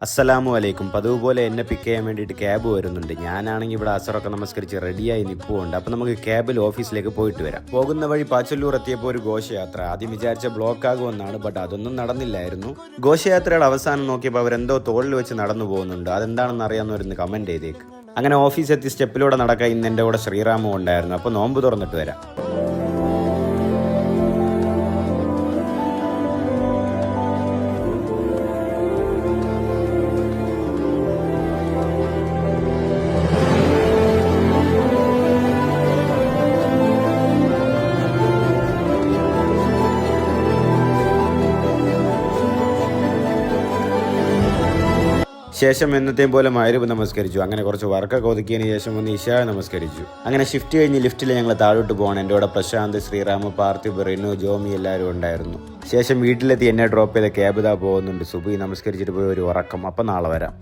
അസ്സലാമു അലൈക്കും. പതിവ് പോലെ എന്നെ പിക്ക് ചെയ്യാൻ വേണ്ടിയിട്ട് ക്യാബ് വരുന്നുണ്ട്. ഞാനാണെങ്കിൽ ഇവിടെ അസറൊക്കെ നമസ്കരിച്ച് റെഡിയായി നിൽപ്പുണ്ട്. അപ്പോൾ നമുക്ക് ക്യാബിൽ ഓഫീസിലേക്ക് പോയിട്ട് വരാം. പോകുന്ന വഴി പാച്ചല്ലൂർ എത്തിയപ്പോൾ ഒരു ഘോഷയാത്ര. ആദ്യം വിചാരിച്ച ബ്ലോക്ക് ആകുമെന്നാണ്, ബട്ട് അതൊന്നും നടന്നില്ലായിരുന്നു. ഘോഷയാത്രയുടെ അവസാനം നോക്കിയപ്പോൾ അവരെന്തോ തോളിൽ വെച്ച് നടന്നു പോകുന്നുണ്ട്. അതെന്താണെന്ന് അറിയാവുന്നവരൊന്ന് കമൻറ്റ് ചെയ്തേക്ക്. അങ്ങനെ ഓഫീസ് എത്തി സ്റ്റെപ്പിലൂടെ നടക്കാൻ ഇന്ന് എൻ്റെ കൂടെ ശ്രീറാമും ഉണ്ടായിരുന്നു. അപ്പോൾ നോമ്പ് തുറന്നിട്ട് വരാം. ശേഷം എന്നത്തെയും പോലെ മഗ്‌രിബ് നമസ്കരിച്ചു. അങ്ങനെ കുറച്ച് വർക്കൊക്കെ ഒതുക്കിയതിന് ശേഷം ഒന്ന് ഇശാ നമസ്കരിച്ചു. അങ്ങനെ ഷിഫ്റ്റ് കഴിഞ്ഞ് ലിഫ്റ്റിൽ ഞങ്ങൾ താഴോട്ട് പോകണം. എൻ്റെ കൂടെ പ്രശാന്ത്, ശ്രീറാമ്, പാർത്ഥിബ്, റിനു, ജോമി എല്ലാവരും ഉണ്ടായിരുന്നു. ശേഷം വീട്ടിലെത്തി എന്നെ ഡ്രോപ്പ് ചെയ്ത ക്യാബ് ഇതാ പോകുന്നുണ്ട്. സുബഹി നമസ്കരിച്ചിട്ട് പോയി ഒരു ഉറക്കം. അപ്പം നാളെ വരാം.